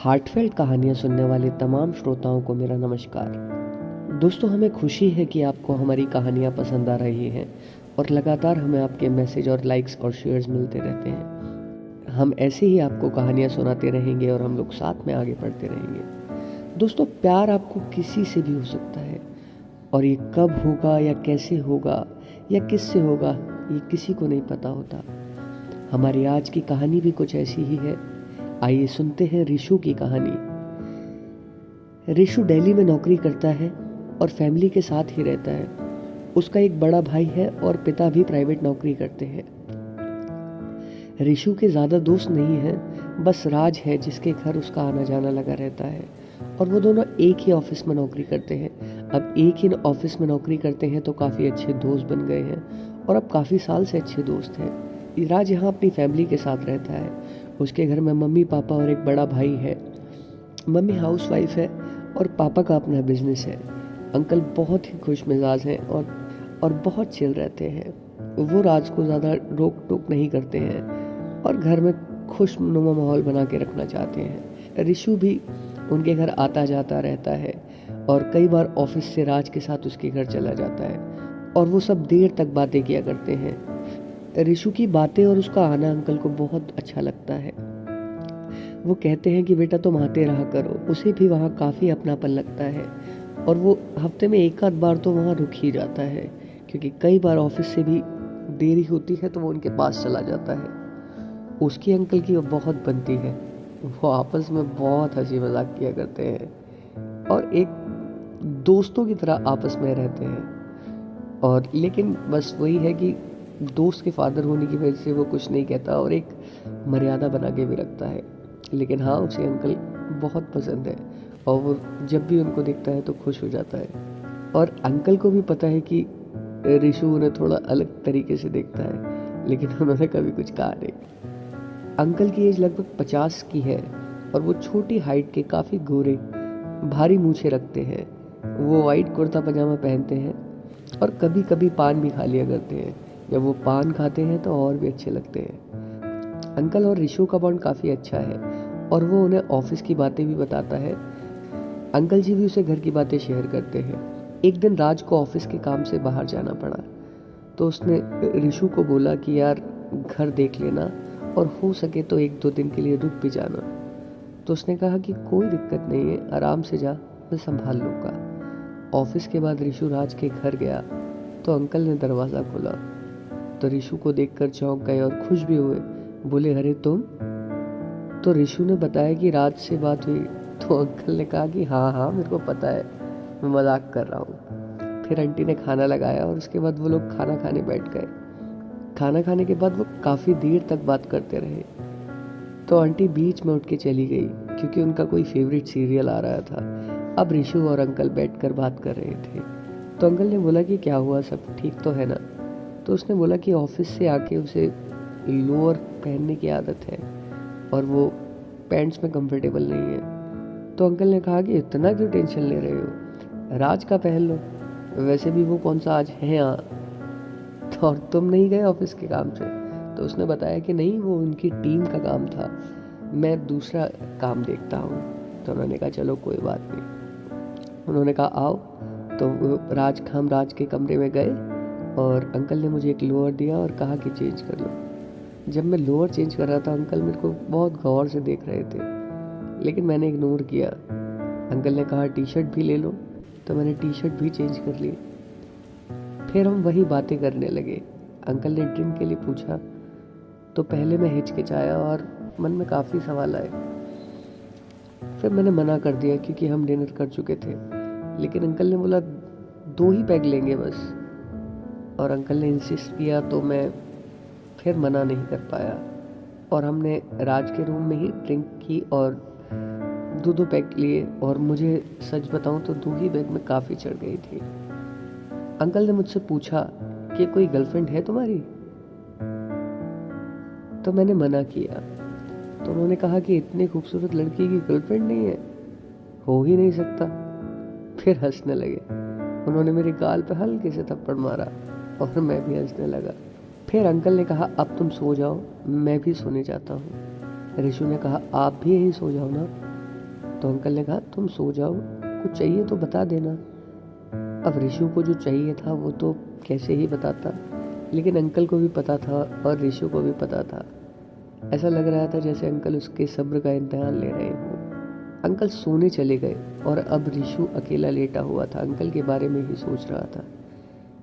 Heartfelt कहानियाँ सुनने वाले तमाम श्रोताओं को मेरा नमस्कार। दोस्तों, हमें खुशी है कि आपको हमारी कहानियाँ पसंद आ रही हैं और लगातार हमें आपके मैसेज और लाइक्स और शेयर्स मिलते रहते हैं। हम ऐसे ही आपको कहानियाँ सुनाते रहेंगे और हम लोग साथ में आगे बढ़ते रहेंगे। दोस्तों, प्यार आपको किसी से भी हो सकता है और ये कब होगा या कैसे होगा या किससे होगा, ये किसी को नहीं पता होता। हमारी आज की कहानी भी कुछ ऐसी ही है। आइए सुनते हैं रिशु की कहानी। रिशु दिल्ली में नौकरी करता है और फैमिली के साथ ही रहता है। उसका एक बड़ा भाई है और पिता भी प्राइवेट नौकरी करते हैं। रिशु के ज़्यादा दोस्त नहीं हैं, बस राज है जिसके घर उसका आना जाना लगा रहता है और वो दोनों एक ही ऑफिस में नौकरी करते हैं। अब एक ही ऑफिस में नौकरी करते हैं तो काफ़ी अच्छे दोस्त बन गए हैं और अब काफ़ी साल से अच्छे दोस्त हैं। राज यहाँ अपनी फैमिली के साथ रहता है। उसके घर में मम्मी पापा और एक बड़ा भाई है। मम्मी हाउसवाइफ है और पापा का अपना बिजनेस है। अंकल बहुत ही खुश मिजाज हैं और बहुत चिल रहते हैं। वो राज को ज़्यादा रोक टोक नहीं करते हैं और घर में खुशनुमा माहौल बना के रखना चाहते हैं। रिशु भी उनके घर आता जाता रहता है और कई बार ऑफिस से राज के साथ उसके घर चला जाता है और वो सब देर तक बातें किया करते हैं। रिशु की बातें और उसका आना अंकल को बहुत अच्छा लगता है। वो कहते हैं कि बेटा तुम आते रहा करो। उसे भी वहाँ काफ़ी अपनापन लगता है और वो हफ्ते में एक आध बार तो वहाँ रुक ही जाता है, क्योंकि कई बार ऑफिस से भी देरी होती है तो वो उनके पास चला जाता है। उसकी अंकल की वो बहुत बनती है। वो आपस में बहुत हंसी मजाक किया करते हैं और एक दोस्तों की तरह आपस में रहते हैं। और लेकिन बस वही है कि दोस्त के फादर होने की वजह से वो कुछ नहीं कहता और एक मर्यादा बना के भी रखता है। लेकिन हाँ, उसे अंकल बहुत पसंद है और वो जब भी उनको देखता है तो खुश हो जाता है। और अंकल को भी पता है कि रिशु उन्हें थोड़ा अलग तरीके से देखता है, लेकिन उन्होंने कभी कुछ कहा नहीं। अंकल की एज लगभग 50 की है और वो छोटी हाइट के काफ़ी गोरे भारी मूछें रखते हैं। वो वाइट कुर्ता पजामा पहनते हैं और कभी कभी पान भी खा लिया करते हैं। जब वो पान खाते हैं तो और भी अच्छे लगते हैं। अंकल और रिशु का बॉन्ड काफ़ी अच्छा है और वो उन्हें ऑफिस की बातें भी बताता है। अंकल जी भी उसे घर की बातें शेयर करते हैं। एक दिन राज को ऑफिस के काम से बाहर जाना पड़ा तो उसने रिशु को बोला कि यार घर देख लेना और हो सके तो 1-2 दिन के लिए रुक भी जाना। तो उसने कहा कि कोई दिक्कत नहीं है, आराम से जा, मैं संभाल लूँगा। ऑफिस के बाद रिशु राज के घर गया तो अंकल ने दरवाज़ा खोला तो रिशु को देखकर चौंक गए और खुश भी हुए। बोले, अरे तुम? तो रिशु ने बताया कि राज से बात हुई। तो अंकल ने कहा कि हाँ हाँ, मेरे को पता है, मैं मजाक कर रहा हूँ। फिर आंटी ने खाना लगाया और उसके बाद वो लोग खाना खाने बैठ गए। खाना खाने के बाद वो काफ़ी देर तक बात करते रहे। तो आंटी बीच में उठ के चली गई क्योंकि उनका कोई फेवरेट सीरियल आ रहा था। अब रिशु और अंकल बैठकर बात कर रहे थे। तो अंकल ने बोला कि क्या हुआ, सब ठीक तो है ना? तो उसने बोला कि ऑफिस से आके उसे लोअर पहनने की आदत है और वो पैंट्स में कंफर्टेबल नहीं है। तो अंकल ने कहा कि इतना क्यों टेंशन ले रहे हो, राज का पहन लो, वैसे भी वो कौन सा आज है यहाँ। तो और तुम नहीं गए ऑफिस के काम से? तो उसने बताया कि नहीं, वो उनकी टीम का काम था, मैं दूसरा काम देखता हूँ। तो उन्होंने कहा चलो कोई बात नहीं। उन्होंने कहा आओ। तो हम राज के कमरे में गए और अंकल ने मुझे एक लोअर दिया और कहा कि चेंज कर लो। जब मैं लोअर चेंज कर रहा था अंकल मेरे को बहुत गौर से देख रहे थे, लेकिन मैंने इग्नोर किया। अंकल ने कहा टी शर्ट भी ले लो, तो मैंने टी शर्ट भी चेंज कर ली। फिर हम वही बातें करने लगे। अंकल ने ड्रिंक के लिए पूछा तो पहले मैं हिचकिचाया और मन में काफ़ी सवाल आए। फिर मैंने मना कर दिया क्योंकि हम डिनर कर चुके थे। लेकिन अंकल ने बोला 2 ही पैग लेंगे बस, और अंकल ने इंसिस्ट किया तो मैं फिर मना नहीं कर पाया और हमने राज के रूम में ही ड्रिंक की और 2-2 पैग लिए। और मुझे सच बताऊं तो 2 ही बैग में काफ़ी चढ़ गई थी। अंकल ने मुझसे पूछा कि कोई गर्लफ्रेंड है तुम्हारी? तो मैंने मना किया। तो उन्होंने कहा कि इतनी खूबसूरत लड़की की गर्लफ्रेंड नहीं है, हो ही नहीं सकता। फिर हंसने लगे। उन्होंने मेरे गाल पे हल्के से थप्पड़ मारा और मैं भी हंसने लगा। फिर अंकल ने कहा अब तुम सो जाओ, मैं भी सोने जाता हूँ। रिशु ने कहा आप भी यहीं सो जाओ ना, तो अंकल ने कहा तुम सो जाओ, कुछ चाहिए तो बता देना। अब ऋषु को जो चाहिए था वो तो कैसे ही बताता, लेकिन अंकल को भी पता था और ऋषु को भी पता था। ऐसा लग रहा था जैसे अंकल उसके सब्र का इम्तिहान ले रहे हों। अंकल सोने चले गए और अब ऋषु अकेला लेटा हुआ था। अंकल के बारे में ही सोच रहा था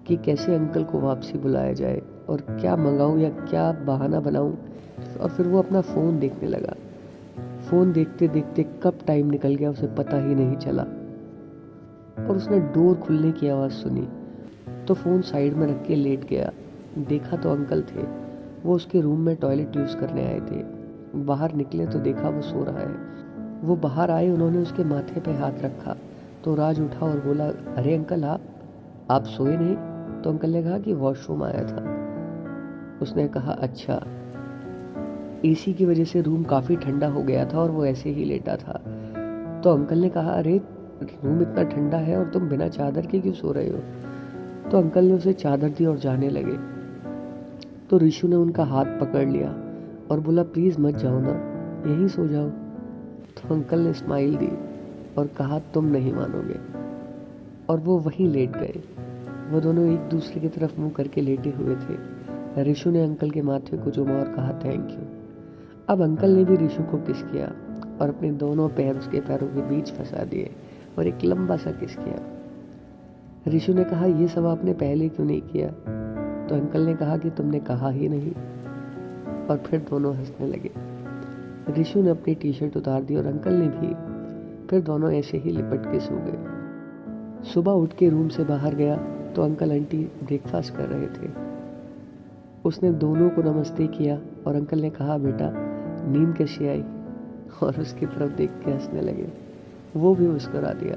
कि कैसे अंकल को वापसी बुलाया जाए और क्या मंगाऊं या क्या बहाना बनाऊं। और फिर वो अपना फ़ोन देखने लगा। फ़ोन देखते देखते कब टाइम निकल गया उसे पता ही नहीं चला। और उसने डोर खुलने की आवाज़ सुनी तो फ़ोन साइड में रख के लेट गया। देखा तो अंकल थे, वो उसके रूम में टॉयलेट यूज़ करने आए थे। बाहर निकले तो देखा वो सो रहा है। वो बाहर आए, उन्होंने उसके माथे पे हाथ रखा तो राज उठा और बोला, अरे अंकल आप सोए नहीं? तो अंकल ने कहा कि वॉशरूम आया था। उसने कहा अच्छा। एसी की वजह से रूम काफ़ी ठंडा हो गया था और वो ऐसे ही लेटा था। तो अंकल ने कहा, अरे रूम इतना ठंडा है और तुम बिना चादर के क्यों सो रहे हो? तो अंकल ने उसे चादर दी और जाने लगे। तो ऋषु ने उनका हाथ पकड़ लिया और बोला, प्लीज़ मत जाओ ना, यहीं सो जाओ। तो अंकल ने स्माइल दी और कहा, तुम नहीं मानोगे। और वो वहीं लेट गए। वो दोनों एक दूसरे की तरफ मुंह करके लेटे हुए थे। ऋषु ने अंकल के माथे को चूमा और कहा, थैंक यू। अब अंकल ने भी ऋषु को किस किया और अपने दोनों पैर उसके पैरों के बीच फंसा दिए और एक लंबा सा किस किया। ऋषु ने कहा, ये सब आपने पहले क्यों नहीं किया? तो अंकल ने कहा कि तुमने कहा ही नहीं। और फिर दोनों हंसने लगे। ऋषु ने अपनी टी शर्ट उतार दी और अंकल ने भी। फिर दोनों ऐसे ही लिपट के सो गए। सुबह उठ के रूम से बाहर गया तो अंकल आंटी ब्रेकफास्ट कर रहे थे। उसने दोनों को नमस्ते किया और अंकल ने कहा, बेटा नींद कैसी आई? और उसकी तरफ देख के हंसने लगे। वो भी मुस्कुरा दिया।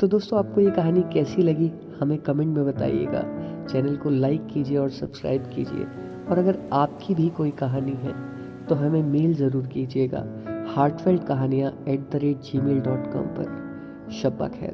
तो दोस्तों, आपको ये कहानी कैसी लगी हमें कमेंट में बताइएगा। चैनल को लाइक कीजिए और सब्सक्राइब कीजिए। और अगर आपकी भी कोई कहानी है तो हमें मेल ज़रूर कीजिएगा heartfeltkahaniyan@gmail.com पर। शब्बा खैर।